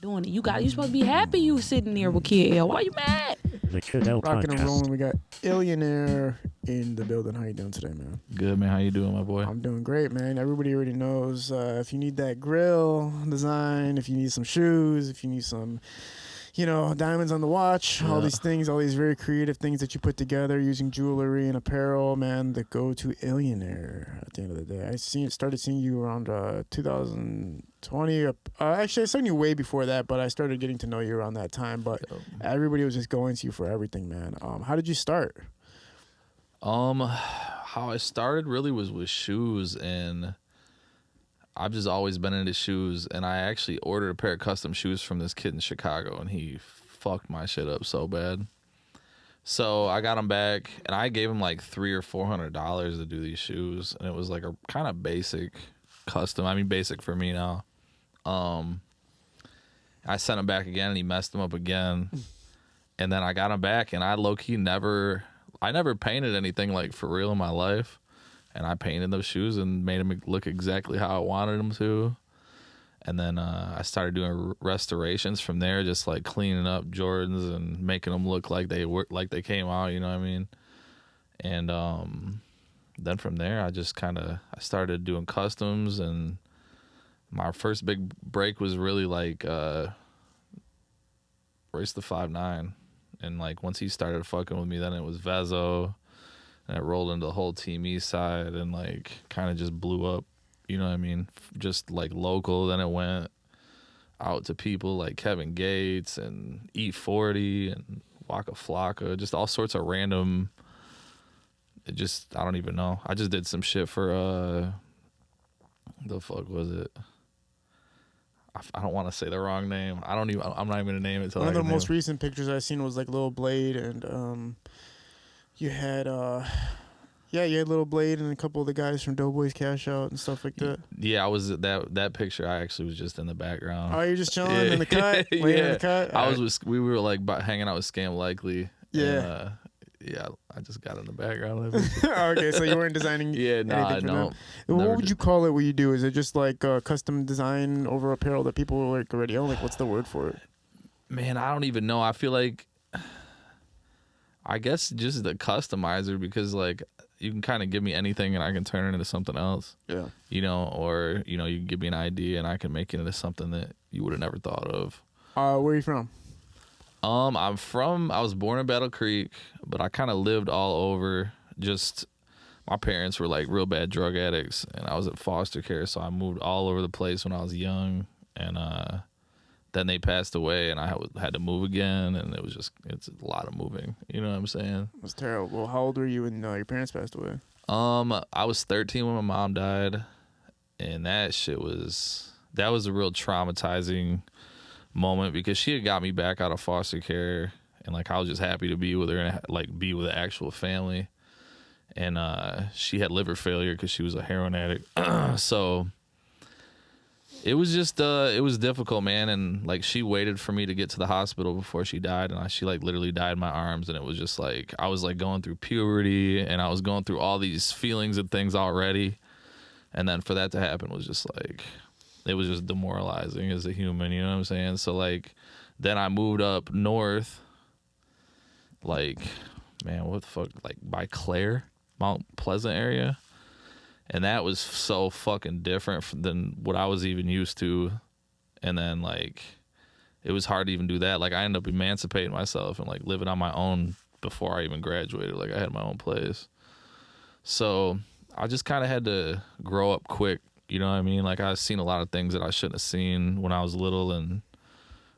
doing it. You supposed to be happy you sitting there with Kid L. Why you mad? The Kid L Rocking and podcast. rolling. We got Illionaire in the building. How you doing today, man? Good, man. How you doing, my boy? I'm doing great, man. Everybody already knows if you need that grill design, if you need some shoes, if you need some, diamonds on the watch, all these things, all these very creative things that you put together using jewelry and apparel, man, the go-to Illionaire at the end of the day. Started seeing you around 2020. Actually, I saw you way before that, but I started getting to know you around that time. But everybody was just going to you for everything, man. How did you start? How I started really was with shoes, and I've just always been into shoes, and I actually ordered a pair of custom shoes from this kid in Chicago, and he fucked my shit up so bad. So I got them back, and I gave him like $300 or $400 to do these shoes, and it was like a kind of basic custom. I mean, basic for me now. I sent him back again, and he messed them up again, and then I got them back, and I low-key never painted anything like for real in my life. And I painted those shoes and made them look exactly how I wanted them to. And then I started doing restorations from there, just like cleaning up Jordans and making them look like they came out. You know what I mean? And then from there, I started doing customs. And my first big break was really like Royce the 5'9". And like once he started fucking with me, then it was Vezo. And it rolled into the whole Team East side and like kind of just blew up, you know what I mean? Just like local. Then it went out to people like Kevin Gates and E40 and Waka Flocka, just all sorts of random. I don't even know. I just did some shit for the fuck was it? I don't want to say the wrong name. I'm not even gonna name it. One of the most recent pictures I seen was like Lil Blade and you had Lil Blade and a couple of the guys from Doughboys Cash Out and stuff like that. Yeah, I was that picture. I actually was just in the background. Oh, you're just chilling in the cut, laying in the cut. We were like hanging out with Scam Likely. Yeah. And, I just got in the background. Okay, so you weren't designing. Yeah, anything for them. What would you call it? What you do? Is it just like custom design over apparel that people like already own? Like, what's the word for it? Man, I don't even know. I feel like, I guess just the customizer, because like you can kind of give me anything and I can turn it into something else. Yeah. Or you can give me an idea and I can make it into something that you would have never thought of. Where are you from? I was born in Battle Creek, but I kind of lived all over. Just my parents were like real bad drug addicts, and I was at foster care, so I moved all over the place when I was young, and then they passed away, and I had to move again, and it's a lot of moving. You know what I'm saying? It was terrible. How old were you when your parents passed away? I was 13 when my mom died, and that was a real traumatizing moment because she had got me back out of foster care, and like I was just happy to be with her and like be with the actual family. And she had liver failure because she was a heroin addict. So it was just it was difficult, man. And like she waited for me to get to the hospital before she died, and she like literally died in my arms. And it was just like I was like going through puberty, and I was going through all these feelings and things already. And then for that to happen was just like, it was just demoralizing as a human, you know what I'm saying? So like then I moved up north, like, man, what the fuck, like by Clare, Mount Pleasant area. And that was so fucking different than what I was even used to. And then like it was hard to even do that. Like I ended up emancipating myself and like living on my own before I even graduated. Like I had my own place. So I just kind of had to grow up quick. You know what I mean? Like I've seen a lot of things that I shouldn't have seen when I was little, and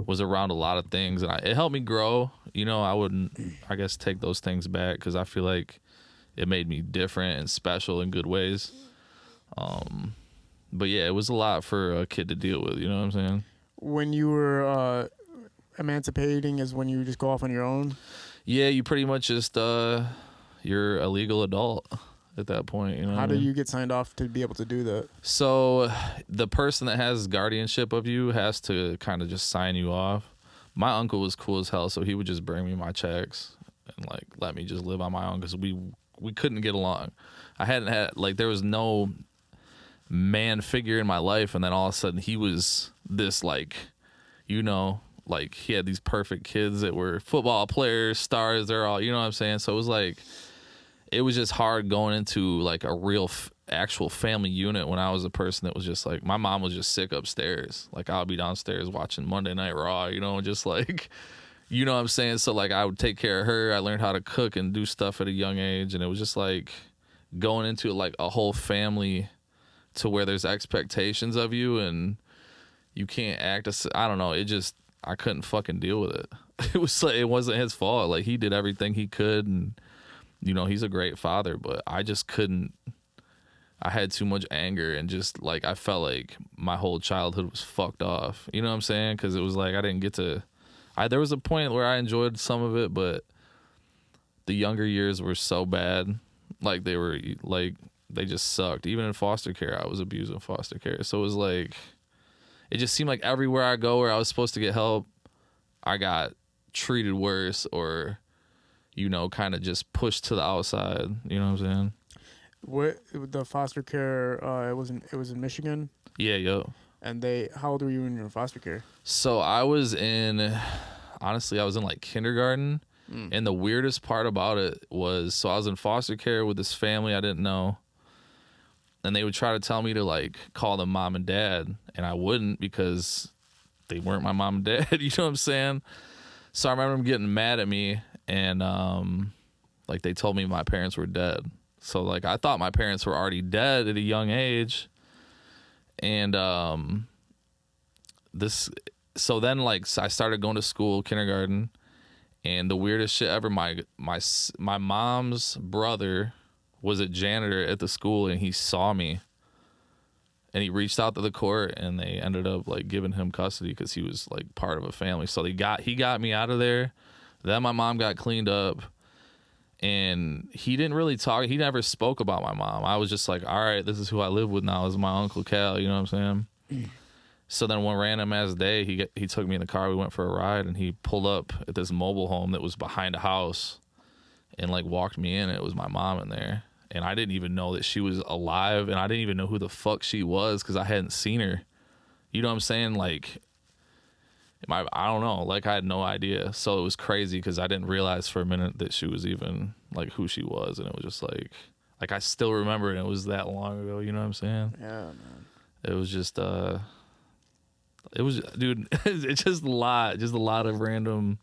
was around a lot of things, and it helped me grow. I wouldn't, I guess, take those things back because I feel like it made me different and special in good ways. But yeah, it was a lot for a kid to deal with. You know what I'm saying? When you were emancipating is when you just go off on your own? Yeah, you pretty much just you're a legal adult at that point. How do you get signed off to be able to do that? So the person that has guardianship of you has to kind of just sign you off. My uncle was cool as hell, so he would just bring me my checks and like let me just live on my own because we couldn't get along. I hadn't had, like, there was no man figure in my life, and then all of a sudden he was this like you know, like he had these perfect kids that were football players, stars. They're all, you know what I'm saying? So it was like, it was just hard going into like a real actual family unit when I was a person that was just like, my mom was just sick upstairs. Like I'll be downstairs watching Monday Night Raw, you know, just like, you know what I'm saying? So like I would take care of her. I learned how to cook and do stuff at a young age. And it was just like going into like a whole family to where there's expectations of you and you can't act. I don't know. It just, I couldn't fucking deal with it. It was like, it wasn't his fault. Like he did everything he could and, you know, he's a great father, but I just couldn't. I had too much anger and just like I felt like my whole childhood was fucked off. You know what I'm saying? Because it was like I didn't get to. There was a point where I enjoyed some of it, but the younger years were so bad. Like they were like they just sucked. Even in foster care, I was abused in foster care. So it was like it just seemed like everywhere I go where I was supposed to get help, I got treated worse or, you know, kind of just pushed to the outside. You know what I'm saying? What the foster care? It was in Michigan. Yeah, yo. And how old were you when you were in foster care? So I was in like kindergarten. And the weirdest part about it was, so I was in foster care with this family I didn't know. And they would try to tell me to like call them mom and dad. And I wouldn't because they weren't my mom and dad. You know what I'm saying? So I remember them getting mad at me. And like they told me my parents were dead. So like I thought my parents were already dead at a young age. And so then like I started going to school, kindergarten. And the weirdest shit ever, my mom's brother was a janitor at the school and he saw me. And he reached out to the court and they ended up like giving him custody because he was like part of a family. So he got me out of there. Then my mom got cleaned up and he didn't really talk. He never spoke about my mom. I was just like, all right, this is who I live with now. This is my Uncle Cal, you know what I'm saying? So then one random ass day, he took me in the car. We went for a ride, and he pulled up at this mobile home that was behind a house, and like walked me in. It was my mom in there, and I didn't even know that she was alive, and I didn't even know who the fuck she was because I hadn't seen her. You know what I'm saying? Like, I don't know. Like I had no idea. So it was crazy because I didn't realize for a minute that she was even like who she was, and it was just like I still remember it. And it was that long ago. You know what I'm saying? Yeah, man. It was just it was, dude, it's just a lot of random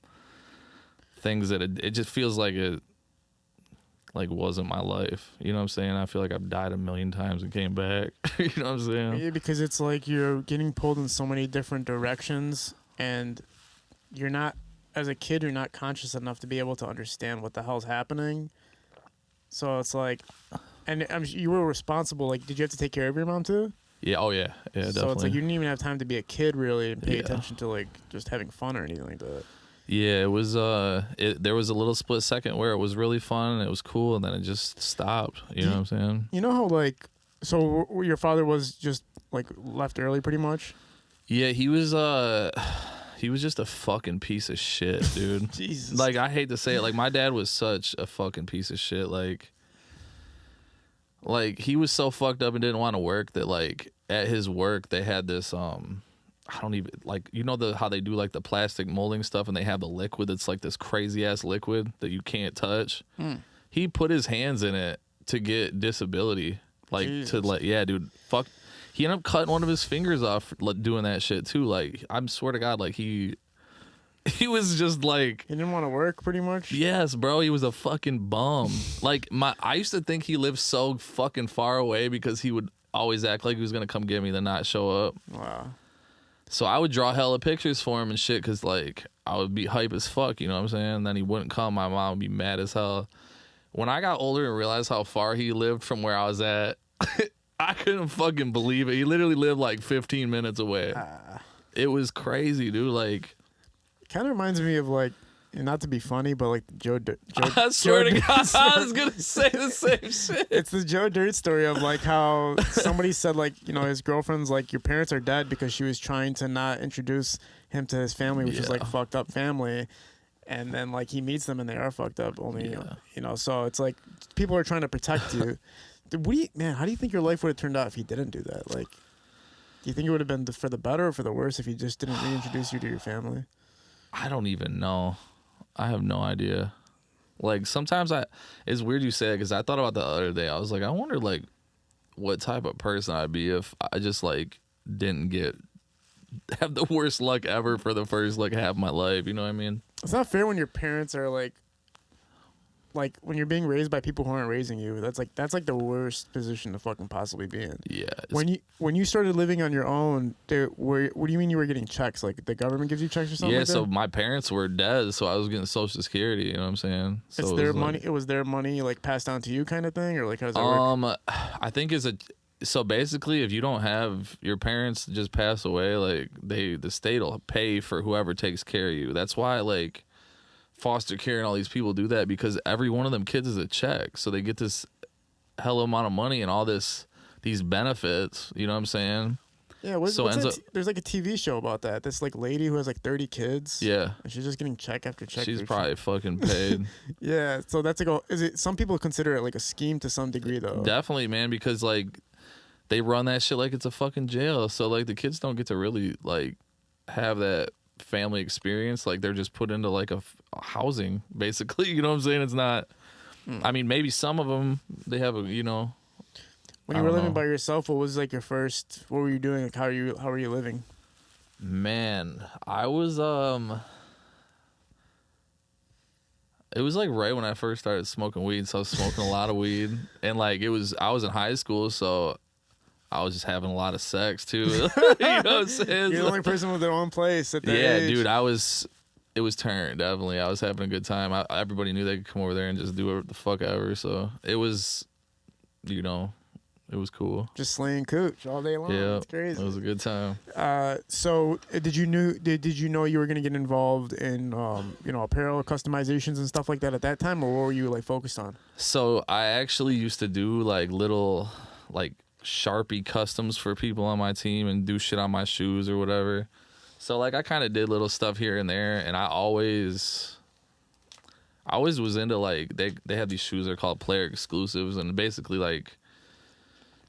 things that it just feels like it like wasn't my life. You know what I'm saying? I feel like I've died a million times and came back. You know what I'm saying? Yeah, because it's like you're getting pulled in so many different directions and you're not, as a kid, you're not conscious enough to be able to understand what the hell's happening. So it's like, and you were responsible. Like, did you have to take care of your mom too? Yeah. Oh yeah. Yeah. Definitely. So it's like you didn't even have time to be a kid really and pay attention to like just having fun or anything like that. Yeah, it was. There was a little split second where it was really fun and it was cool, and then it just stopped. You know what I'm saying? You know how like, so your father was just like left early, pretty much. Yeah, he was just a fucking piece of shit, dude. Jesus. Like I hate to say it, like my dad was such a fucking piece of shit. Like he was so fucked up and didn't want to work that like at his work they had this I don't even like, you know how they do like the plastic molding stuff and they have the liquid that's like this crazy ass liquid that you can't touch. He put his hands in it to get disability, like Jesus. To like, yeah, dude, fuck. He ended up cutting one of his fingers off like, doing that shit too. Like I swear to God, like he was just like, he didn't want to work pretty much. Yes, bro. He was a fucking bum. Like I used to think he lived so fucking far away because he would always act like he was gonna come get me, then not show up. Wow. So I would draw hella pictures for him and shit because like I would be hype as fuck, you know what I'm saying? And then he wouldn't come. My mom would be mad as hell. When I got older and realized how far he lived from where I was at, I couldn't fucking believe it. He literally lived like 15 minutes away. It was crazy, dude. Like, kind of reminds me of like, not to be funny, but like Joe I swear to God, I was gonna say the same shit. It's the Joe Dirt story of like how somebody said like, you know, his girlfriend's like, your parents are dead because she was trying to not introduce him to his family, which is like fucked up family. And then like he meets them and they are fucked up only, you know, so it's like people are trying to protect you. How do you think your life would have turned out if he didn't do that? Like, do Do you think it would have been for the better or for the worse if he just didn't reintroduce you to your family? I don't even know. I have no idea. Like sometimes it's weird you say it because I thought about the other day. I was like, I wonder like what type of person I'd be if I just like didn't have the worst luck ever for the first like half of my life. You know what I mean? It's not fair when your parents are like when you're being raised by people who aren't raising you. That's like the worst position to fucking possibly be in. Yeah. When you started living on your own, what do you mean you were getting checks? Like the government gives you checks or something? Yeah. Like So that? my parents were dead, so I was getting Social Security. You know what I'm saying? So It's their money. It was their money, like passed down to you, kind of thing, or like how does that work? I think so basically, if you don't have your parents just pass away, like the state will pay for whoever takes care of you. That's why like foster care and all these people do that, because every one of them kids is a check, so they get this hell amount of money and all these benefits. You know what I'm saying? Yeah. There's like a TV show about that. This like lady who has like 30 kids. Yeah. And she's just getting check after check. She's probably fucking paid. Yeah. So that's like some people consider it like a scheme to some degree though. Definitely, man, because like they run that shit like it's a fucking jail. So like the kids don't get to really like have that family experience. Like they're just put into like a housing basically. You know what I'm saying? It's not. I mean, maybe some of them they have a When you were living by yourself, what was like your first? What were you doing? Like how were you living? Man, I was It was like right when I first started smoking weed, so I was smoking a lot of weed, and like I was in high school, so I was just having a lot of sex too. You know what I'm saying? You're the only person with their own place at that age. Dude, it was turned, definitely. I was having a good time. Everybody knew they could come over there and just do whatever the fuck ever, so it was, it was cool. Just slaying cooch all day long. Yeah, it's crazy. It was a good time. So did you know you were gonna get involved in apparel customizations and stuff like that at that time, or what were you like focused on? So I actually used to do like little like Sharpie customs for people on my team and do shit on my shoes or whatever. So like I kind of did little stuff here and there, and I always was into like they have these shoes that are called player exclusives, and basically like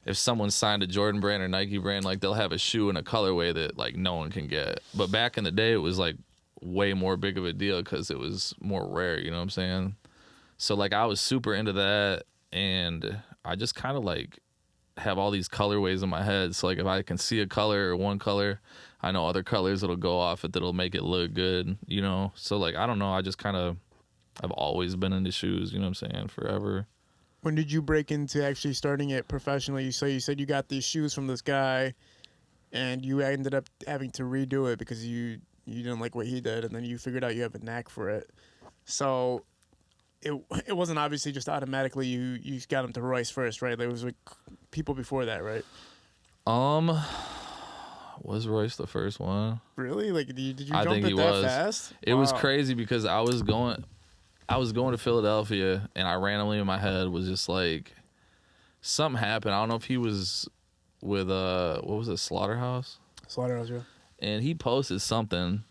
if someone signed a Jordan brand or Nike brand, like they'll have a shoe in a colorway that like no one can get. But back in the day, it was like way more big of a deal because it was more rare. You know what I'm saying? So like I was super into that, and I just kind of like have all these colorways in my head. So like if I can see a color or one color, I know other colors that'll go off it that'll make it look good. So like I don't know. I just kind of I've always been into shoes. You know what I'm saying? Forever. When did you break into actually starting it professionally? So you said you got these shoes from this guy, and you ended up having to redo it because you didn't like what he did, and then you figured out you have a knack for it. So it wasn't obviously just automatically you got him to Royce first, right? There was like people before that, right? Was Royce the first one? Really? Like did you I jump think it he that was. fast? It was crazy because I was going to Philadelphia, and I randomly in my head was just like, something happened. I don't know if he was with what was it, Slaughterhouse? Slaughterhouse, yeah. And he posted something,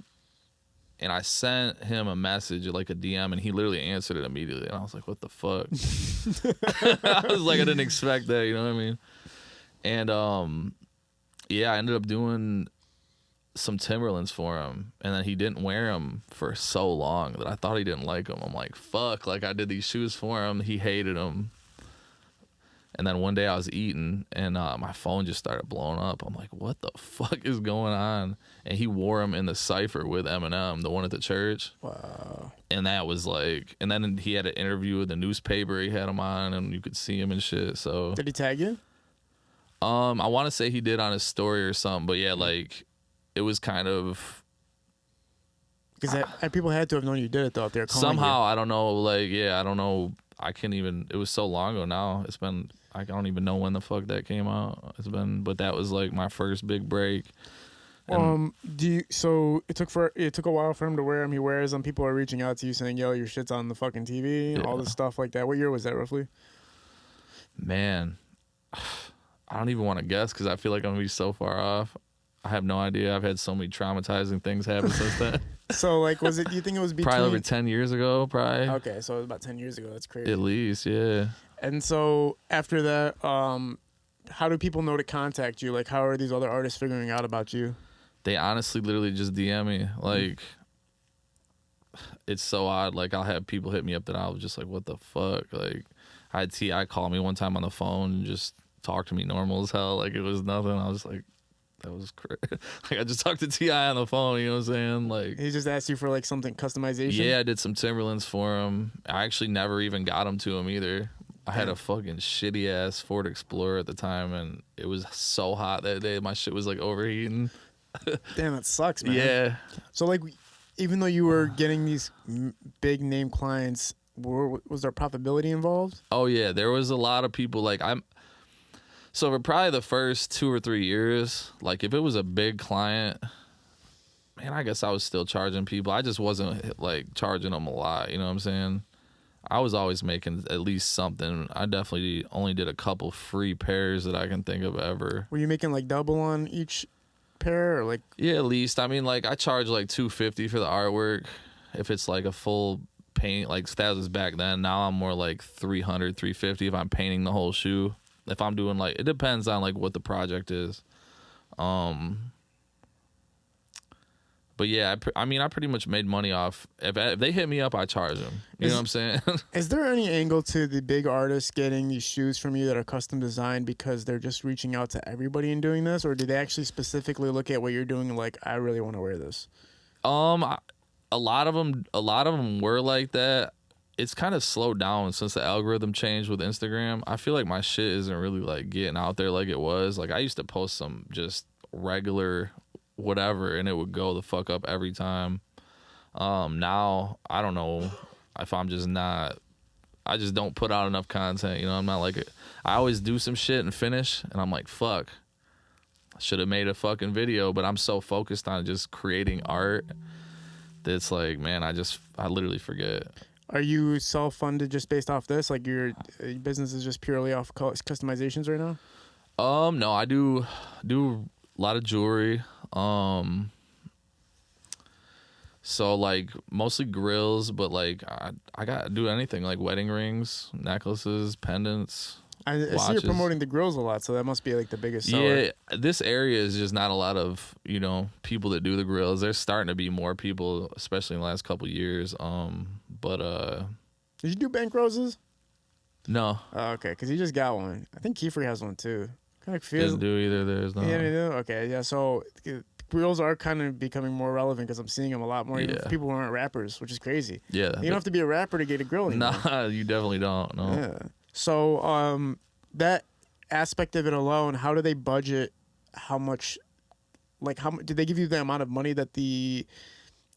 and I sent him a message, like a DM, and he literally answered it immediately. And I was like, what the fuck? I was like, I didn't expect that, you know what I mean? And I ended up doing some Timberlands for him, and then he didn't wear them for so long that I thought he didn't like them. I'm like, fuck, like I did these shoes for him, he hated them. And then one day I was eating, and my phone just started blowing up. I'm like, what the fuck is going on? And he wore them in the cypher with Eminem, the one at the church. Wow. And that was like, and then he had an interview with the newspaper, he had him on, and you could see him and shit. So did he tag you? I want to say he did on his story or something, but yeah, like it was kind of because people had to have known you did it though. If they're calling somehow you. I don't know. Like I don't know. I can't even. It was so long ago now. It's been. I don't even know when the fuck that came out. It's been. But that was like my first big break. And So it took a while for him to wear them. He wears them. People are reaching out to you saying, "Yo, your shit's on the fucking TV," and all this stuff like that. What year was that roughly? Man, I don't even want to guess because I feel like I'm gonna be so far off. I have no idea. I've had so many traumatizing things happen since then. So, like, do you think it was between... Probably over 10 years ago, probably. Okay, so it was about 10 years ago. That's crazy. At least, yeah. And so, after that, how do people know to contact you? Like, how are these other artists figuring out about you? They honestly literally just DM me. Like, it's so odd. Like, I'll have people hit me up that I was just like, what the fuck? Like, I had T.I. call me one time on the phone and just talk to me normal as hell. Like, it was nothing. I was like, that was crazy. Like, I just talked to T.I. on the phone, you know what I'm saying? Like, He just asked you for like something customization. yeah, I did some Timberlands for him. I actually never even got them to him either. I had a fucking shitty ass Ford Explorer at the time, and it was so hot that day. My shit was like overheating. Damn, that sucks, man. Yeah. So like, even though you were getting these big name clients, was there profitability involved? Oh yeah, there was a lot of people. Like, so for probably the first 2 or 3 years, like if it was a big client, man, I guess I was still charging people. I just wasn't like charging them a lot. You know what I'm saying? I was always making at least something. I definitely only did a couple free pairs that I can think of ever. Were you making like double on each pair, or like? Yeah, at least. I mean, like I charge like $250 for the artwork. If it's like a full paint, like that was back then. Now I'm more like $300, $350 if I'm painting the whole shoe. If I'm doing like, it depends on like what the project is. But yeah, I mean, I pretty much made money off. If they hit me up, I charge them. You know what I'm saying? Is there any angle to the big artists getting these shoes from you that are custom designed because they're just reaching out to everybody and doing this, or do they actually specifically look at what you're doing and like, I really want to wear this? A lot of them were like that. It's kind of slowed down since the algorithm changed with Instagram. I feel like my shit isn't really like getting out there like it was. Like I used to post some just regular whatever and it would go the fuck up every time. Now I don't know if I'm just not, I just don't put out enough content. You know, I'm not like it. I always do some shit and finish and I'm like, fuck, I should have made a fucking video, but I'm so focused on just creating art that's like, man, I literally forget. Are you self-funded just based off this? Like your business is just purely off customizations right now? No, I do a lot of jewelry. So like mostly grills, but like I got to do anything like wedding rings, necklaces, pendants. I see you're promoting the grills a lot, so that must be like the biggest seller. Yeah, this area is just not a lot of, you know, people that do the grills. There's starting to be more people, especially in the last couple of years. But did you do bank roses? No. Oh, okay, because you just got one. I think Kiefer has one too. Kind of feels. Doesn't do either. There's no. Yeah, they do. Okay, yeah. So grills are kind of becoming more relevant because I'm seeing them a lot more. Even for people who aren't rappers, which is crazy. Yeah. You don't have to be a rapper to get a grill anymore. Nah, you definitely don't. No. Yeah. So that aspect of it alone, how do they budget? How much? Like, how did they give you the amount of money that the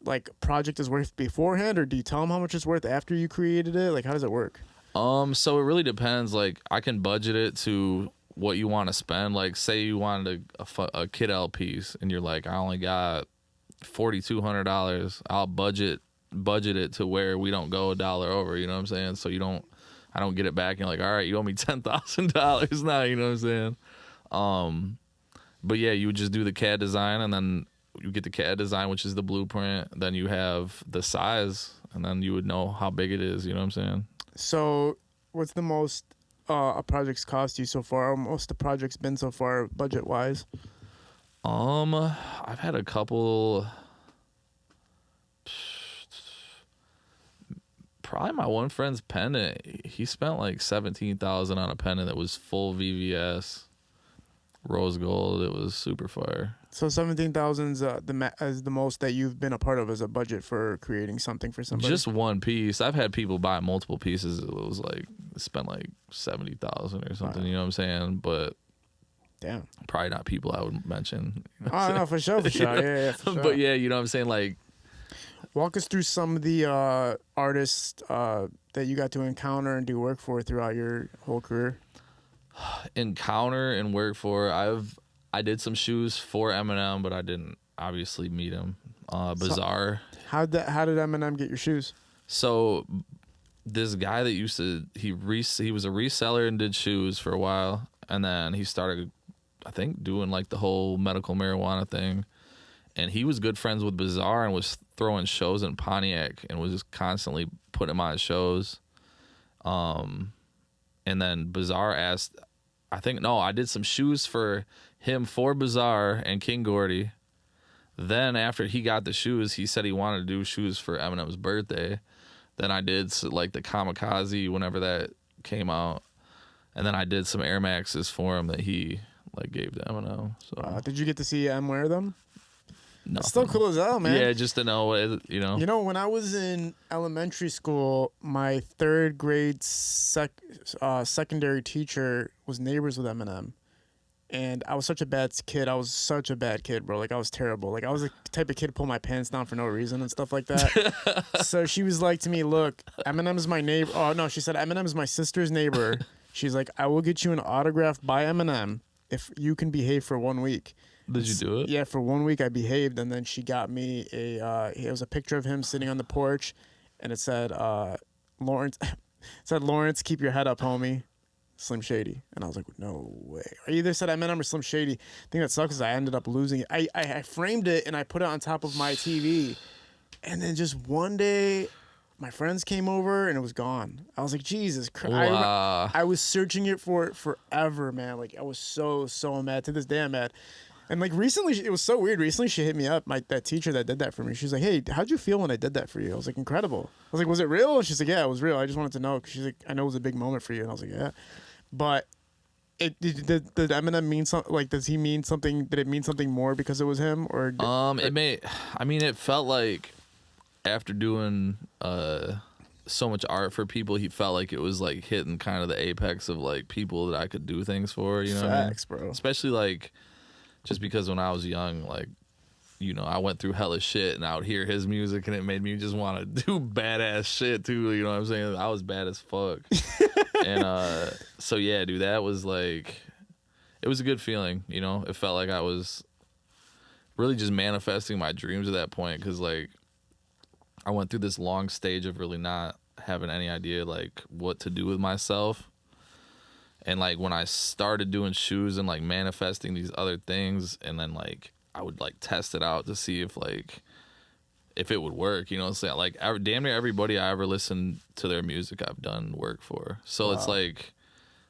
like project is worth beforehand, or do you tell them how much it's worth after you created it? Like, how does it work? So it really depends. Like, I can budget it to what you want to spend. Like, say you wanted a Kid L piece, and you're like, I only got $4,200. I'll budget it to where we don't go $1 over. You know what I'm saying? So I don't get it back. And you're like, all right, you owe me $10,000 now. You know what I'm saying? But yeah, you would just do the CAD design, and then you get the CAD design, which is the blueprint. Then you have the size, and then you would know how big it is. You know what I'm saying? So, what's the most a project's cost you so far? Or most the project's been so far, budget wise? I've had a couple. Probably my one friend's pendant. He spent like $17,000 on a pendant that was full VVS, rose gold. It was super fire. So 17,000 is the most that you've been a part of as a budget for creating something for somebody. Just one piece. I've had people buy multiple pieces. It was like spent like 70,000 or something. Wow. You know what I'm saying? But damn, probably not people I would mention. You know oh no, for sure. Yeah, for sure. But yeah, you know what I'm saying? Like, walk us through some of the artists that you got to encounter and do work for throughout your whole career. Encounter and work for. I did some shoes for Eminem, but I didn't obviously meet him. Bizarre. So how did Eminem get your shoes? So this guy that used to he was a reseller and did shoes for a while, and then he started, I think, doing like the whole medical marijuana thing. And he was good friends with Bizarre and was throwing shows in Pontiac and was just constantly putting him on shows. And then Bizarre asked, I think no, I did some shoes for him for Bizarre and King Gordy. Then after he got the shoes, he said he wanted to do shoes for Eminem's birthday. Then I did like the Kamikaze whenever that came out, and then I did some Air Maxes for him that he like gave to Eminem. So Did you get to see M wear them? no, It's still cool as hell, man. Yeah, just to know, you know. You know, when I was in elementary school, my third grade secondary teacher was neighbors with Eminem. And I was such a bad kid. I was such a bad kid, bro. Like, I was terrible. Like, I was the type of kid to pull my pants down for no reason and stuff like that. So she was like to me, look, Eminem's my neighbor. Oh, no, she said, Eminem's my sister's neighbor. She's like, I will get you an autograph by Eminem if you can behave for 1 week. Did you do it? Yeah, for 1 week I behaved, and then she got me it was a picture of him sitting on the porch, and it said, Lawrence, keep your head up, homie. Slim Shady. And I was like, no way. I either said Eminem or Slim Shady. The thing that sucks is I ended up losing it. I framed it and I put it on top of my TV. And then just one day, my friends came over and it was gone. I was like, Jesus Christ. Wow. I was searching it for it forever, man. Like, I was so mad. To this day, I'm mad. And like recently, it was so weird. Recently, she hit me up, that teacher that did that for me. She's like, hey, how'd you feel when I did that for you? I was like, incredible. I was like, was it real? And she's like, yeah, it was real. I just wanted to know. Cause she's like, I know it was a big moment for you. And I was like, yeah. But did Eminem mean something? Like, does he mean something? Did it mean something more because it was him? Or it felt like after doing so much art for people, he felt like it was like hitting kind of the apex of like people that I could do things for. You know, facts, what I mean? bro. Especially like just because when I was young, like, you know, I went through hella shit and I would hear his music and it made me just want to do badass shit too. You know what I'm saying? I was bad as fuck. And so yeah, dude, that was like, it was a good feeling. You know, it felt like I was really just manifesting my dreams at that point, because like I went through this long stage of really not having any idea like what to do with myself. And like when I started doing shoes and like manifesting these other things, and then like I would like test it out to see if it would work, you know. So like damn near everybody I ever listened to their music I've done work for. So It's like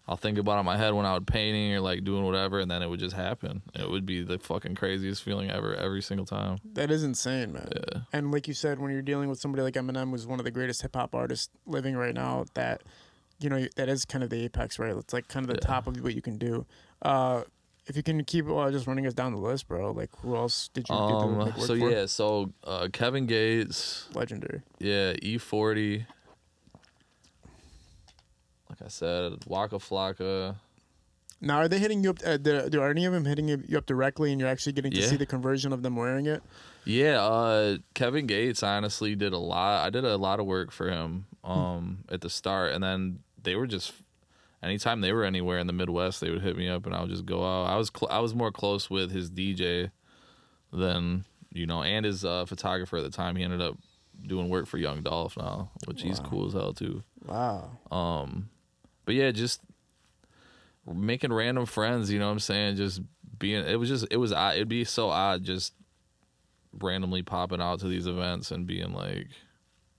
I'll think about it in my head when I would painting or like doing whatever, and then it would just happen. It would be the fucking craziest feeling ever every single time. That is insane, man. Yeah. And like you said, when you're dealing with somebody like Eminem, who's one of the greatest hip hop artists living right now, that, you know, that is kind of the apex, right? It's like kind of the top of what you can do. If you can keep just running us down the list, bro. Like, who else did you get to work for? So Kevin Gates, Legendary. Yeah, E40. Like I said, Waka Flocka. Now, are they hitting you up? Are any of them hitting you up directly, and you're actually getting to see the conversion of them wearing it? Yeah, Kevin Gates honestly did a lot. I did a lot of work for him at the start, and then they were just anytime they were anywhere in the Midwest, they would hit me up, and I would just go out. I was more close with his DJ than, you know, and his photographer at the time. He ended up doing work for Young Dolph now, which he's cool as hell too. Wow. But yeah, just making random friends, you know what I'm saying? Just being, it'd be so odd just randomly popping out to these events and being like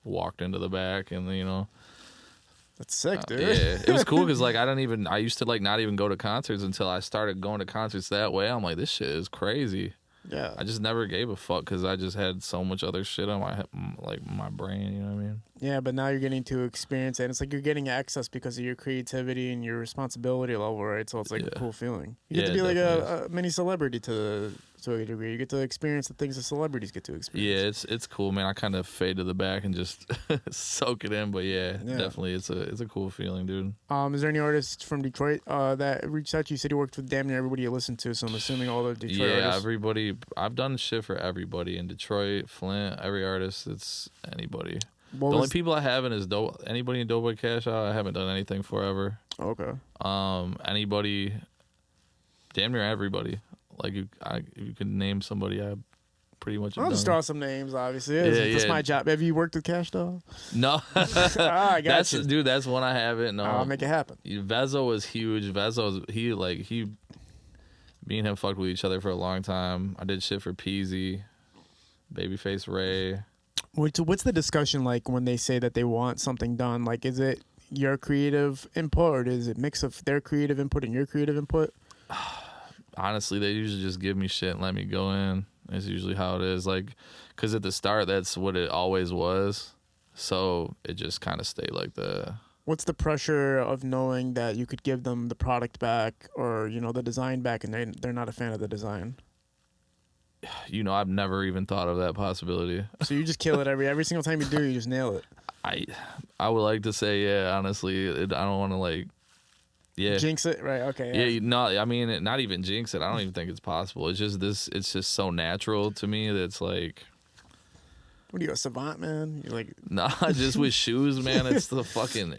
walked into the back, and you know. That's sick, dude. Yeah, it was cool because like I used to like not even go to concerts until I started going to concerts that way. I'm like, this shit is crazy. Yeah. I just never gave a fuck because I just had so much other shit on my brain, you know what I mean? Yeah, but now you're getting to experience it. And it's like you're getting access because of your creativity and your responsibility level, right? So it's like a cool feeling. You get to be like a mini celebrity to a degree. You get to experience the things that celebrities get to experience. Yeah, it's cool, man. I kind of fade to the back and just soak it in. But yeah, definitely, it's a cool feeling, dude. Is there any artists from Detroit that reached out to you? You said you worked with damn near everybody you listened to, so I'm assuming all the Detroit artists. Yeah, everybody. I've done shit for everybody in Detroit, Flint, every artist. It's anybody. The only people I haven't is anybody in Doughboy Cash Out. I haven't done anything for ever. Okay. Anybody, damn near everybody. Like if you could name somebody, I pretty much. I'll just throw some names. Obviously, that's my job. Have you worked with Cash Doll? No. I got you. Dude, that's one I haven't. No, I'll make it happen. Vezo was huge. Me and him fucked with each other for a long time. I did shit for Peasy, Babyface Ray. What's the discussion like when they say that they want something done? Like, is it your creative input, or is it a mix of their creative input and your creative input? Honestly, they usually just give me shit and let me go in. That's usually how it is. Like, because at the start, that's what it always was. So it just kind of stayed like that. What's the pressure of knowing that you could give them the product back or, the design back, and they're not a fan of the design? I've never even thought of that possibility. So you just kill it every single time you do, you just nail it. I would like to say, yeah, honestly, I don't want to like, yeah. Jinx it, right? Okay. Yeah, not even jinx it. I don't even think it's possible. It's just so natural to me that it's like. What are you, a savant, man? You're like. Nah, just with shoes, man, it's the fucking.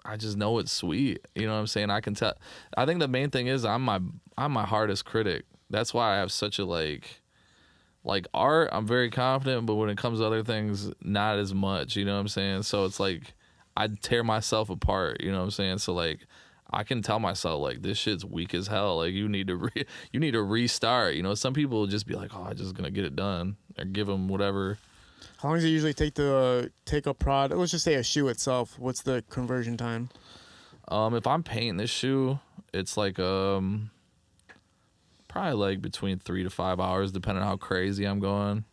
I just know it's sweet. You know what I'm saying? I can tell. I think the main thing is I'm my hardest critic. That's why I have such a like art, I'm very confident, but when it comes to other things, not as much. You know what I'm saying? So it's like I tear myself apart. You know what I'm saying? So like I can tell myself like this shit's weak as hell. Like you need to restart. Some people will just be like, oh, I'm just gonna get it done or give them whatever. How long does it usually take to take a product? Let's just say a shoe itself. What's the conversion time? If I'm painting this shoe, it's like probably like between 3 to 5 hours, depending on how crazy I'm going.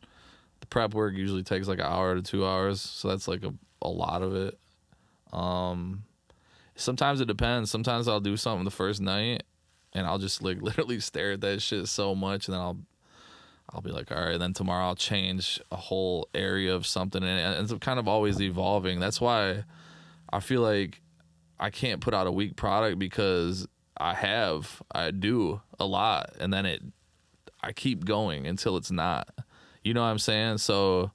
The prep work usually takes like an hour to 2 hours, so that's like a lot of it. Sometimes it depends. Sometimes I'll do something the first night, and I'll just like literally stare at that shit so much, and then I'll be like, all right, then tomorrow I'll change a whole area of something, and it ends up kind of always evolving. That's why I feel like I can't put out a weak product because I do a lot, and then I keep going until it's not. You know what I'm saying? So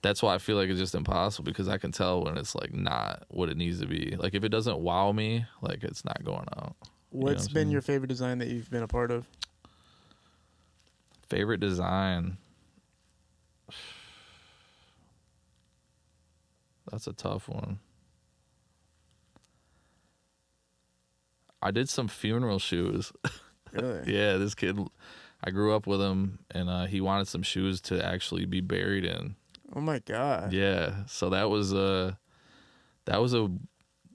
that's why I feel like it's just impossible, because I can tell when it's like not what it needs to be. Like if it doesn't wow me, like it's not going out. What's been your favorite design that you've been a part of? Favorite design? That's a tough one. I did some funeral shoes. Really? Yeah, this kid, I grew up with him, and he wanted some shoes to actually be buried in. Oh my God. Yeah, so that was a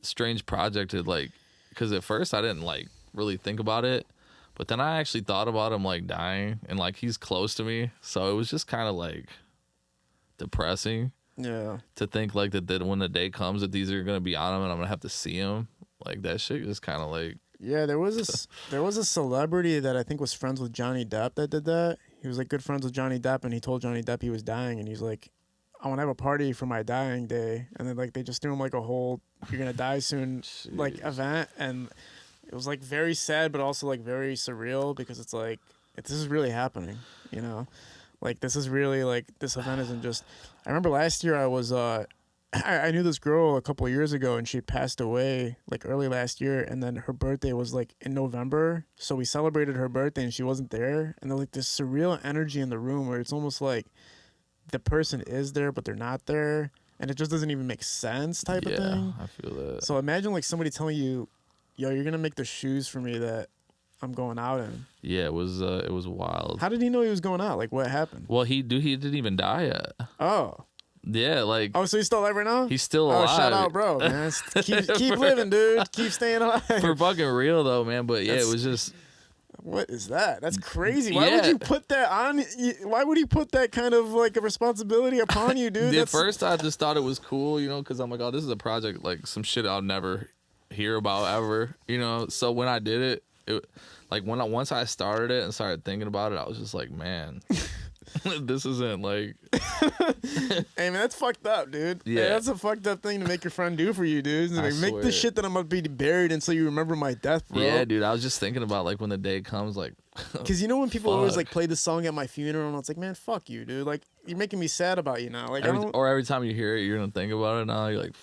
strange project to like, because at first I didn't like really think about it, but then I actually thought about him like dying, and like he's close to me, so it was just kind of like depressing. Yeah. To think like that when the day comes that these are gonna be on him and I'm gonna have to see him, like that shit just kind of like. Yeah, there was a celebrity that I think was friends with Johnny Depp that did that. He was like good friends with Johnny Depp, and he told Johnny Depp he was dying, and he's like, I want to have a party for my dying day. And then like they just threw him like a whole "you're gonna die soon" like event, and it was like very sad but also like very surreal, because it's like this is really happening, like this is really like this event isn't just. I remember last year I was I knew this girl a couple of years ago, and she passed away like early last year, and then her birthday was like in November, so we celebrated her birthday and she wasn't there, and there's like this surreal energy in the room where it's almost like the person is there but they're not there, and it just doesn't even make sense type of thing. I feel that. So imagine like somebody telling you, yo, you're gonna make the shoes for me that I'm going out in. Yeah, it was wild. How did he know he was going out? Like what happened? Well, he didn't even die yet. Oh. Yeah, like. Oh, so he's still alive right now? He's still alive. Oh, shout out, bro, man. keep living, dude. Keep staying alive. For fucking real though, man. But yeah, it was just. What is that? That's crazy. Why would you put that on? Why would he put that kind of like a responsibility upon you, dude? At first, I just thought it was cool, because I'm like, oh, this is a project, like some shit I'll never hear about ever, So when I did it, like once I started it and started thinking about it, I was just like, man, this isn't like. Hey man, that's fucked up, dude. Yeah, hey, that's a fucked up thing to make your friend do for you, dude. Like, make the shit that I'm gonna be buried in so you remember my death, bro. Yeah, dude. I was just thinking about like when the day comes, like. Because when people always like play the song at my funeral, and it's like, man, fuck you, dude. Like you're making me sad about you now. Like every time you hear it, you're gonna think about it now. You're like.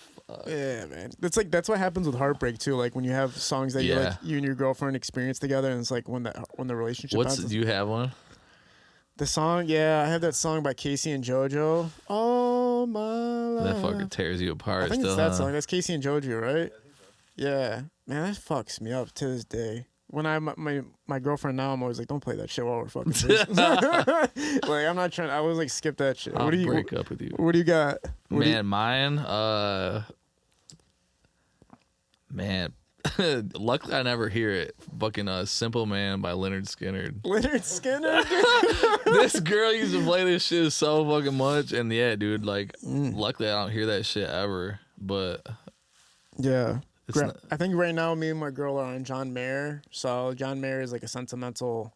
Yeah, man. That's what happens with heartbreak too. Like when you have songs that you and your girlfriend experience together, and it's like when the relationship. Do you have one? The song, I have that song by Casey and JoJo. Oh my life. That fucking tears you apart. I think it's that song. That's Casey and JoJo, right? Yeah, man, that fucks me up to this day. When my girlfriend now, I'm always like, don't play that shit while we're fucking. Like I'm not trying. I was like, skip that shit. I'll break up with you. What do you got? Man, mine. Man, luckily I never hear it. Fucking Simple Man by Leonard Skinner. Leonard Skinner? This girl used to play this shit so fucking much. And yeah, dude, like, luckily I don't hear that shit ever. But Yeah. it's not, I think right now me and my girl are on John Mayer. So John Mayer is like a sentimental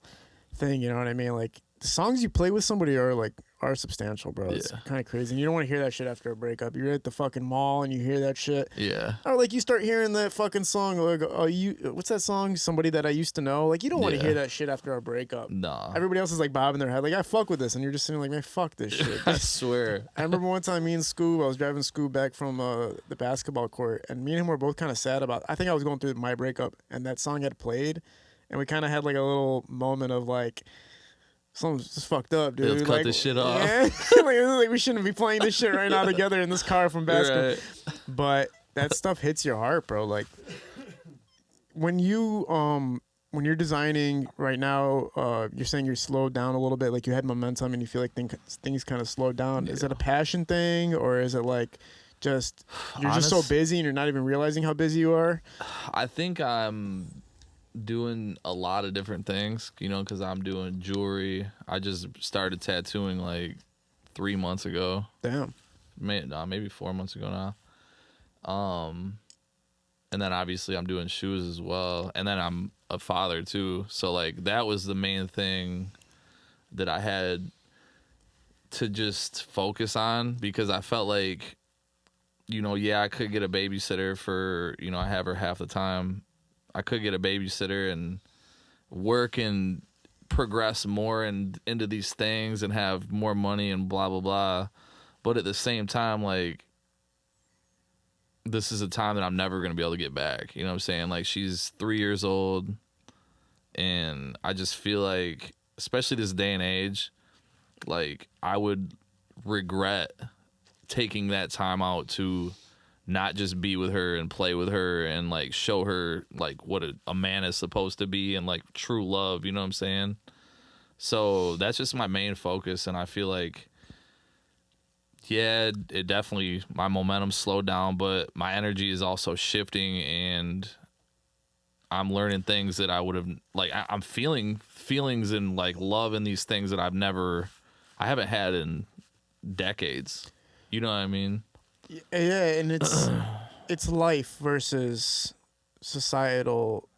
thing, you know what I mean? Like the songs you play with somebody are substantial, bro. It's kind of crazy. And you don't want to hear that shit after a breakup. You're at the fucking mall and you hear that shit. yeah. Or like you start hearing that fucking song like what's that song? Somebody That I Used to Know. Like you don't want to hear that shit after a breakup. Nah. Everybody else is like bobbing their head like I fuck with this and you're just sitting like man fuck this shit. I swear. I remember one time me and Scoob, I was driving Scoob back from the basketball court, and me and him were both kind of sad about. I think I was going through my breakup, and that song had played, and we kind of had like a little moment of like, something's just fucked up, dude. Let's cut this shit off. Yeah, like we shouldn't be playing this shit right now together in this car from basketball. Right. But that stuff hits your heart, bro. Like when you're designing right now, you're saying you're slowed down a little bit, like you had momentum and you feel like things kind of slowed down. Is it a passion thing or is it like just you're just so busy and you're not even realizing how busy you are? I think I'm doing a lot of different things, you know, because I'm doing jewelry. I just started tattooing like 3 months ago. Damn. Maybe 4 months ago now. And then obviously I'm doing shoes as well. And then I'm a father too. So like that was the main thing that I had to just focus on because I felt like, you know, yeah, I could get a babysitter for, you know, I have her half the time. I could get a babysitter and work and progress more and into these things and have more money and blah, blah, blah. But at the same time, like, this is a time that I'm never going to be able to get back. You know what I'm saying? Like, she's 3 years old. And I just feel like, especially this day and age, like, I would regret taking that time out to not just be with her and play with her and like show her like what a man is supposed to be and like true love, you know what I'm saying? So that's just my main focus. And I feel like, yeah, it definitely, my momentum slowed down, but my energy is also shifting and I'm learning things that I would have, like, I'm feeling feelings and like love in these things that I haven't had in decades. You know what I mean? Yeah, and it's life versus societal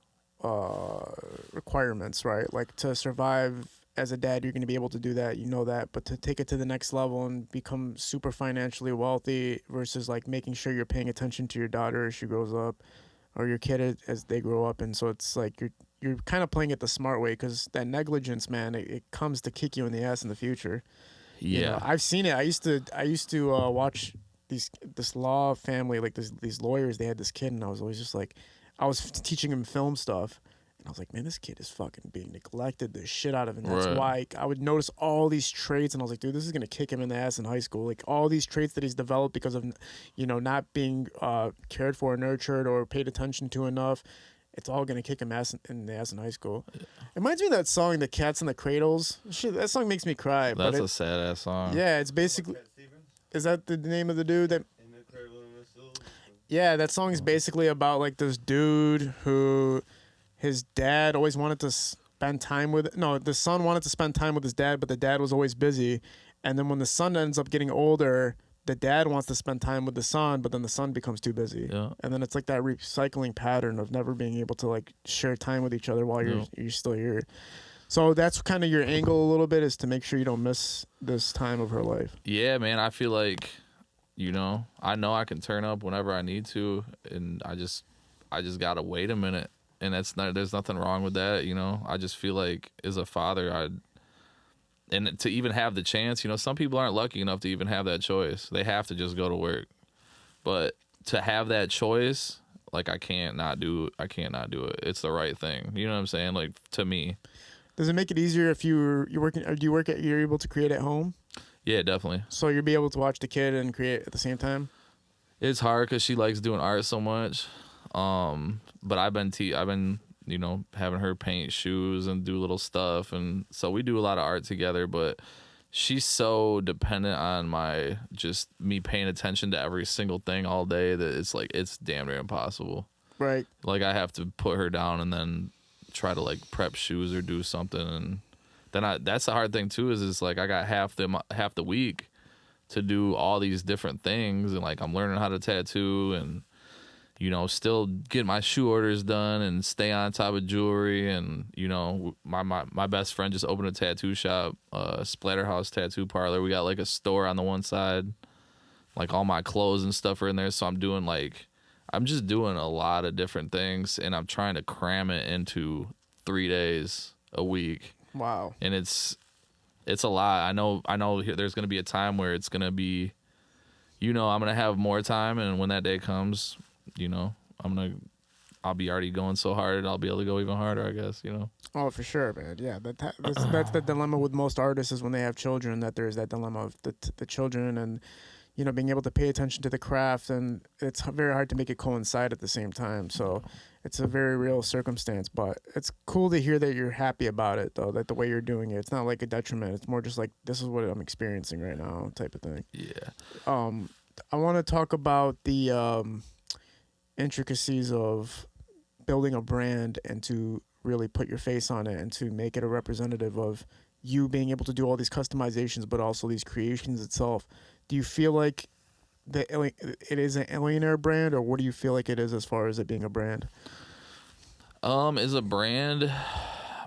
requirements, right? Like to survive as a dad, you're going to be able to do that, you know that, but to take it to the next level and become super financially wealthy versus like making sure you're paying attention to your daughter as she grows up or your kid as they grow up. And so it's like you're kind of playing it the smart way because that negligence, man, it comes to kick you in the ass in the future. Yeah. You know, I've seen it. I used to watch this law family, like these lawyers. They had this kid, and I was always just like, I was teaching him film stuff, and I was like, man, this kid is fucking being neglected the shit out of, and that's why I would notice all these traits, and I was like, dude, this is gonna kick him in the ass in high school. Like all these traits that he's developed because of, you know, not being cared for, nurtured, or paid attention to enough. It's all gonna kick him in the ass in high school. Yeah. It reminds me of that song, "The Cats in the Cradles." Shit, that song makes me cry. That's a sad ass song. Yeah, it's basically. Is that the name of the dude that? Yeah, that song is basically about like this dude who his dad always wanted to spend time with. No, the son wanted to spend time with his dad, but the dad was always busy. And then when the son ends up getting older, the dad wants to spend time with the son, but then the son becomes too busy. Yeah. And then it's like that recycling pattern of never being able to like share time with each other while you're still here. So that's kind of your angle a little bit, is to make sure you don't miss this time of her life. Yeah, man. I feel like, you know I can turn up whenever I need to, and I just gotta wait a minute, and there's nothing wrong with that. You know, I just feel like as a father, and to even have the chance, you know, some people aren't lucky enough to even have that choice. They have to just go to work, but to have that choice, like I can't not do it. It's the right thing. You know what I'm saying? Like to me. Does it make it easier if you're working? Or do you work you're able to create at home? Yeah, definitely. So you'll be able to watch the kid and create at the same time? It's hard because she likes doing art so much. But I've been you know, having her paint shoes and do little stuff, and so we do a lot of art together. But she's so dependent on me paying attention to every single thing all day that it's like it's damn near impossible. Right. Like I have to put her down and then try to like prep shoes or do something, and then that's the hard thing too is like I got half the week to do all these different things, and like I'm learning how to tattoo and still get my shoe orders done and stay on top of jewelry, and my best friend just opened a tattoo shop, Splatterhouse Tattoo Parlor. We got like a store on the one side, like all my clothes and stuff are in there, so I'm just doing a lot of different things, and I'm trying to cram it into 3 days a week. Wow. And it's a lot. I know there's going to be a time where it's going to be, I'm going to have more time, and when that day comes, I'll be already going so hard, I'll be able to go even harder, I guess, Oh, for sure, man. Yeah, that's the dilemma with most artists is when they have children, that there's that dilemma of the children and, being able to pay attention to the craft, and it's very hard to make it coincide at the same time. So it's a very real circumstance, but it's cool to hear that you're happy about it, though, that the way you're doing it, it's not like a detriment. It's more just like, this is what I'm experiencing right now type of thing. Yeah. I want to talk about the intricacies of building a brand and to really put your face on it and to make it a representative of you being able to do all these customizations, but also these creations itself. Do you feel like it is an illiunaire brand, or what do you feel like it is as far as it being a brand? As a brand,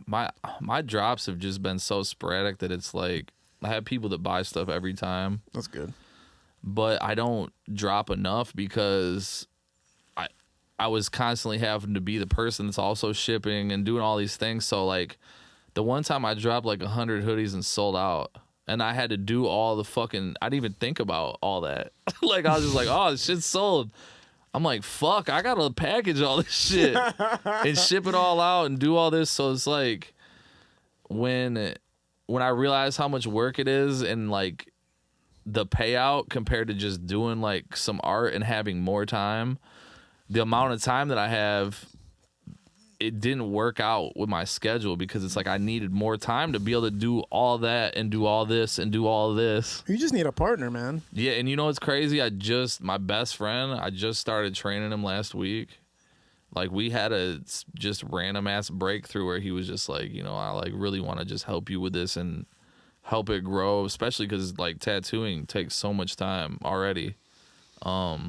my drops have just been so sporadic that it's like I have people that buy stuff every time. That's good. But I don't drop enough because I was constantly having to be the person that's also shipping and doing all these things. So like the one time I dropped like 100 hoodies and sold out, and I had to do all the fucking, I didn't even think about all that. Like I was just like, oh, this shit's sold. I'm like, fuck, I gotta package all this shit and ship it all out and do all this. So it's like when I realized how much work it is and like the payout compared to just doing like some art and having more time, the amount of time that I have, it didn't work out with my schedule because it's like I needed more time to be able to do all that and do all this and do all this. You just need a partner, man. Yeah, and what's crazy? My best friend, I just started training him last week. Like we had a just random ass breakthrough where he was just like, I like really want to just help you with this and help it grow, especially because like tattooing takes so much time already. So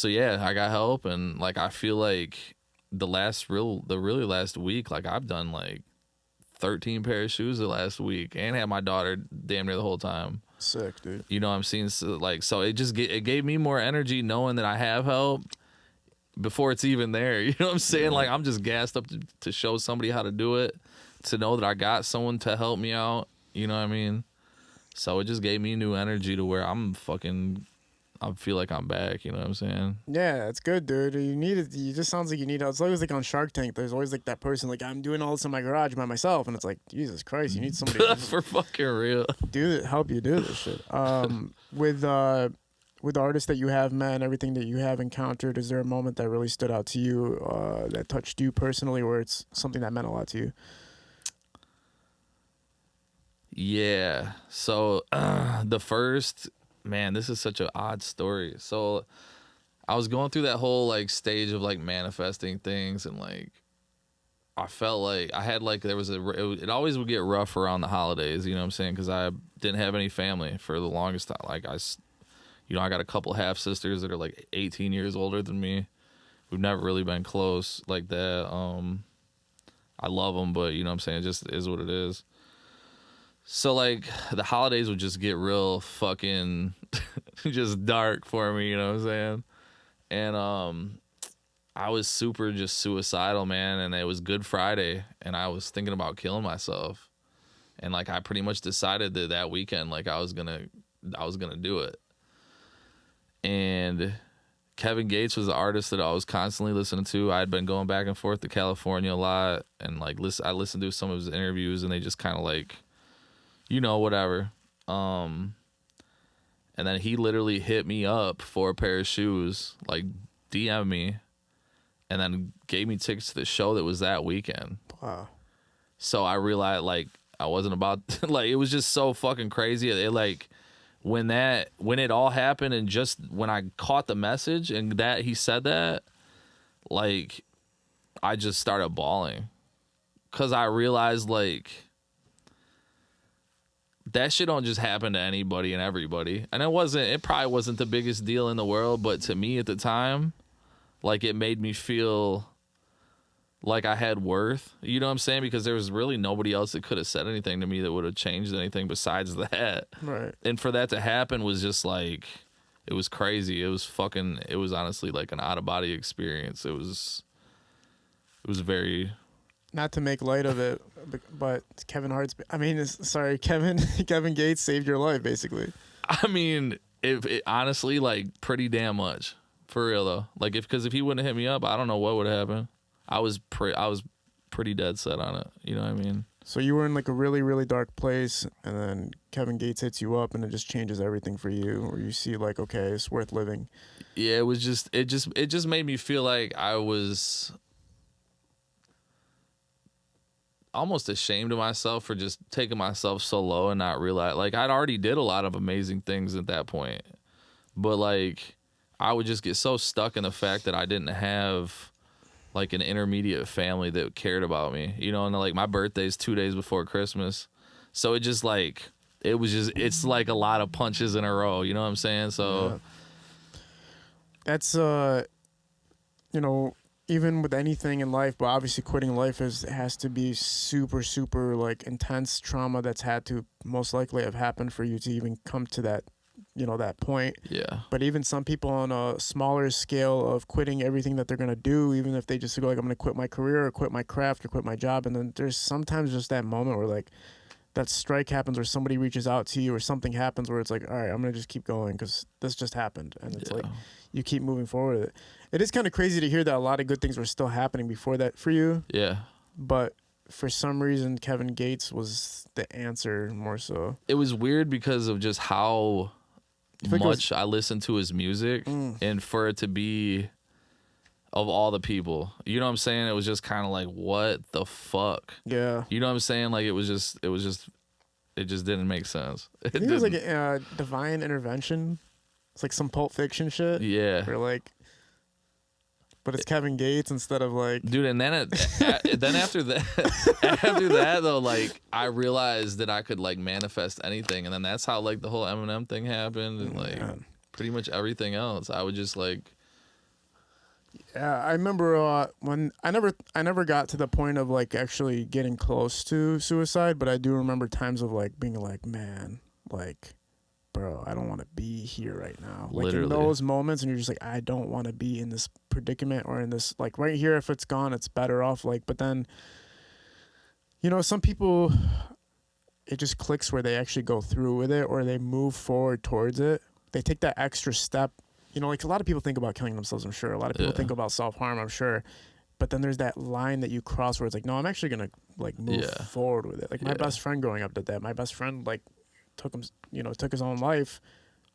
yeah, I got help, and like I feel like the really last week, like I've done like 13 pair of shoes the last week and had my daughter damn near the whole time. Sick, dude. I'm seeing so it gave me more energy knowing that I have help before it's even there. You know what I'm saying? Like I'm just gassed up to show somebody how to do it, to know that I got someone to help me out. You know what I mean? So it just gave me new energy to where I feel like I'm back, you know what I'm saying? Yeah, it's good, dude. You need it. You just sounds like you need it. It's always like on Shark Tank. There's always like that person like, I'm doing all this in my garage by myself, and it's like, Jesus Christ, you need somebody to For fucking real. help you do this shit. With artists that you have met and everything that you have encountered, is there a moment that really stood out to you, that touched you personally, or it's something that meant a lot to you? Yeah. So the first. Man, this is such an odd story. So I was going through that whole like stage of like manifesting things, and like I felt like I had like it always would get rough around the holidays, you know what I'm saying? Because I didn't have any family for the longest time. Like I got a couple half sisters that are like 18 years older than me. We've never really been close like that. I love them, but you know what I'm saying? It just is what it is. So, like, the holidays would just get real fucking just dark for me, you know what I'm saying? And I was super just suicidal, man, and it was Good Friday, and I was thinking about killing myself. And, like, I pretty much decided that weekend, like, I was gonna do it. And Kevin Gates was the artist that I was constantly listening to. I had been going back and forth to California a lot, and, like, I listened to some of his interviews, and they just kind of, like, whatever. And then he literally hit me up for a pair of shoes, like DM me, and then gave me tickets to the show that was that weekend. Wow. So I realized like I wasn't about like it was just so fucking crazy. It like when it all happened, and just when I caught the message and that he said that, like, I just started bawling, because I realized, like, that shit don't just happen to anybody and everybody. And it probably wasn't the biggest deal in the world, but to me at the time, like, it made me feel like I had worth. You know what I'm saying? Because there was really nobody else that could have said anything to me that would have changed anything besides that. Right. And for that to happen was just like, it was crazy. It was honestly like an out of body experience. It was very. Not to make light of it, but Kevin Kevin Gates saved your life, basically. I mean, it honestly, like, pretty damn much, for real though. Like, because if he wouldn't have hit me up, I don't know what would have happened. I was pretty dead set on it. You know what I mean? So you were in like a really, really dark place, and then Kevin Gates hits you up, and it just changes everything for you. Or you see, like, okay, it's worth living. Yeah, it just made me feel like I was almost ashamed of myself for just taking myself so low and not realize, like, I'd already did a lot of amazing things at that point, but like, I would just get so stuck in the fact that I didn't have like an intermediate family that cared about me, you know. And like, my birthday's 2 days before Christmas, so it just like, it's like a lot of punches in a row, you know what I'm saying? So yeah. That's you know, even with anything in life, but obviously quitting life has to be super, super like intense trauma that's had to most likely have happened for you to even come to that, you know, that point. yeah. But even some people on a smaller scale of quitting everything that they're going to do, even if they just go like, I'm going to quit my career or quit my craft or quit my job. And then there's sometimes just that moment where like that strike happens, or somebody reaches out to you, or something happens where it's like, all right, I'm going to just keep going because this just happened. And it's like, you keep moving forward with it. It is kind of crazy to hear that a lot of good things were still happening before that for you. Yeah. But for some reason, Kevin Gates was the answer more so. It was weird because of just how much I listened to his music, and for it to be, of all the people, you know what I'm saying? It was just kind of like, what the fuck? Yeah. You know what I'm saying? Like, it just didn't make sense. I think it was like a divine intervention. It's like some Pulp Fiction shit. Yeah. Where like, but it's Kevin Gates instead of like, dude. And then then after that though, like, I realized that I could like manifest anything, and then that's how like the whole Eminem thing happened, and like pretty much everything else. I would just like. Yeah, I remember when I never got to the point of like actually getting close to suicide, but I do remember times of like being like, man, like, bro, I don't want to be here right now. Like, literally. In those moments, and you're just like, I don't want to be in this predicament or in this, like, right here. If it's gone, it's better off. Like, but then, you know, some people, it just clicks where they actually go through with it, or they move forward towards it. They take that extra step. You know, like, a lot of people think about killing themselves, I'm sure. A lot of people think about self-harm, I'm sure. But then there's that line that you cross where it's like, no, I'm actually going to, like, move forward with it. Like, my best friend growing up did that. My best friend, like, took his own life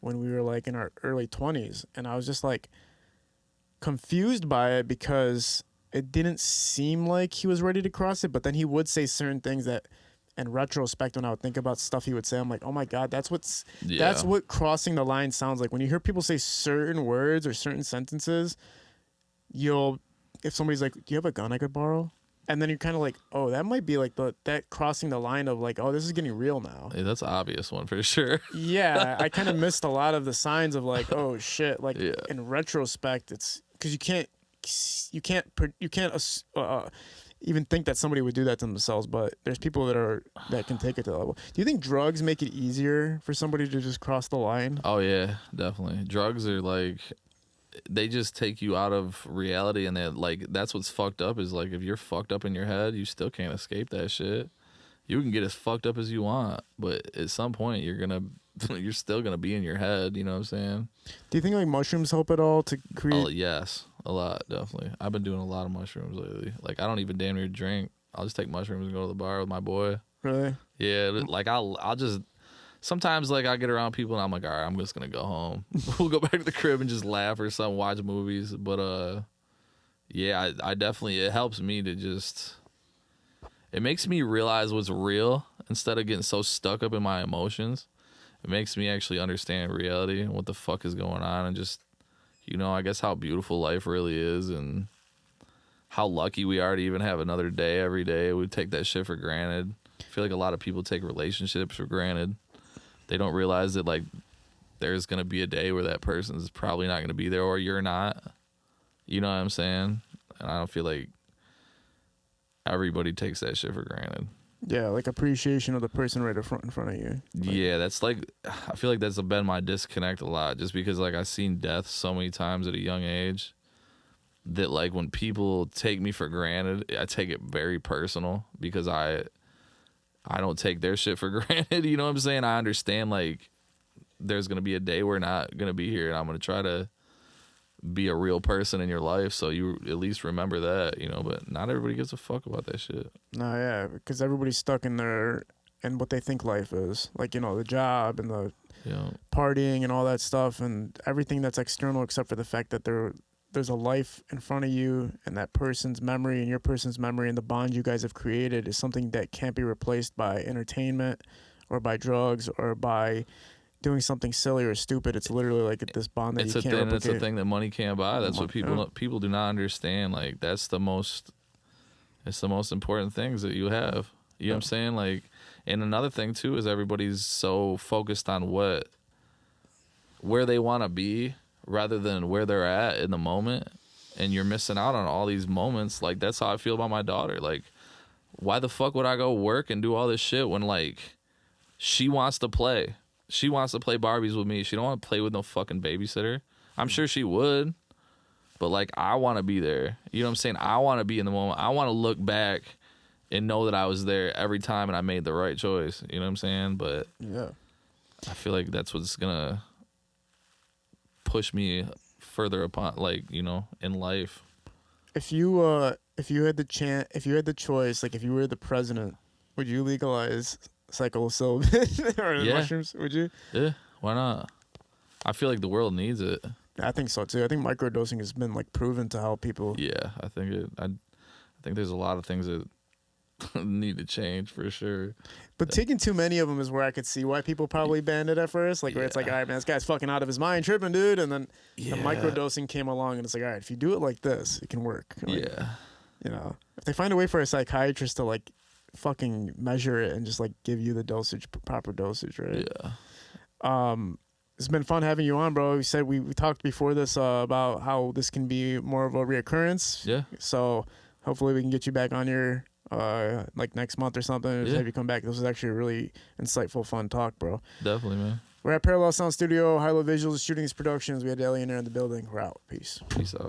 when we were, like, in our early 20s. And I was just, like, confused by it because it didn't seem like he was ready to cross it. But then he would say certain things that, in retrospect, when I would think about stuff he would say, I'm like, oh my God, that's what crossing the line sounds like. When you hear people say certain words or certain sentences, if somebody's like, do you have a gun I could borrow? And then you're kind of like, oh, that might be like that crossing the line of like, oh, this is getting real now. Yeah, that's an obvious one for sure. Yeah, I kind of missed a lot of the signs of like, oh shit. Like in retrospect, it's because you can't even think that somebody would do that to themselves, but there's people that can take it to that level. Do you think drugs make it easier for somebody to just cross the line? Oh yeah, definitely. Drugs are like, they just take you out of reality, and that's what's fucked up is like, if you're fucked up in your head, you still can't escape that shit. You can get as fucked up as you want, but at some point you're still gonna be in your head. You know what I'm saying? Do you think like mushrooms help at all to create? Oh yes, a lot, definitely. I've been doing a lot of mushrooms lately. Like, I don't even damn near drink. I'll just take mushrooms and go to the bar with my boy. Really? Yeah, like I'll just sometimes like I get around people and I'm like, all right, I'm just gonna go home. We'll go back to the crib and just laugh or something, watch movies. But yeah, I definitely, it helps me to just. It makes me realize what's real instead of getting so stuck up in my emotions. it makes me actually understand reality and what the fuck is going on, and just, I guess how beautiful life really is, and how lucky we are to even have another day every day. We take that shit for granted. I feel like a lot of people take relationships for granted. They don't realize that, like, there's going to be a day where that person's probably not going to be there, or you're not. You know what I'm saying? And I don't feel like everybody takes that shit for granted. Yeah, like appreciation of the person right in front of you. Like, yeah, that's like, I feel like that's been my disconnect a lot, just because, like, I've seen death so many times at a young age that, like, when people take me for granted, I take it very personal, because I don't take their shit for granted. You know what I'm saying? I understand, like, there's going to be a day we're not going to be here, and I'm going to try to be a real person in your life, so you at least remember that, but not everybody gives a fuck about that shit. No, yeah, because everybody's stuck in what they think life is. Like, the job and the partying and all that stuff, and everything that's external, except for the fact that there's a life in front of you, and that person's memory and your person's memory and the bond you guys have created is something that can't be replaced by entertainment or by drugs or by doing something silly or stupid. It's literally like this bond that you can't replicate. It's a thing that money can't buy. That's what people do not understand. Like, it's the most important things that you have. You know what I'm saying? Like, and another thing too is everybody's so focused on where they want to be rather than where they're at in the moment, and you're missing out on all these moments. Like, that's how I feel about my daughter. Like, why the fuck would I go work and do all this shit when, like, she wants to play? She wants to play Barbies with me. She don't want to play with no fucking babysitter. I'm sure she would, but, like, I want to be there. You know what I'm saying? I want to be in the moment. I want to look back and know that I was there every time and I made the right choice. You know what I'm saying? But yeah, I feel like that's what's gonna push me further upon, like, in life. If you had the choice, like, if you were the president, would you legalize psilocybin or mushrooms? Would you? Yeah, why not? I feel like the world needs it. I think so too. I think microdosing has been, like, proven to help people. Yeah, I think there's a lot of things that need to change for sure. But taking too many of them is where I could see why people probably banned it at first. Like, where it's like, all right, man, this guy's fucking out of his mind, tripping, dude. And then the microdosing came along, and it's like, all right, if you do it like this, it can work. Like, if they find a way for a psychiatrist to, like, fucking measure it and just, like, give you the proper dosage, right? Yeah. It's been fun having you on, bro. We said we talked before this about how this can be more of a reoccurrence. Yeah. So hopefully we can get you back on here like next month or something. Just have you come back. This was actually a really insightful, fun talk, bro. Definitely, man. We're at Parallel Sound Studio, High Low Visuals, shooting these productions. We had illiunaire in the building. We're out. Peace. Peace out.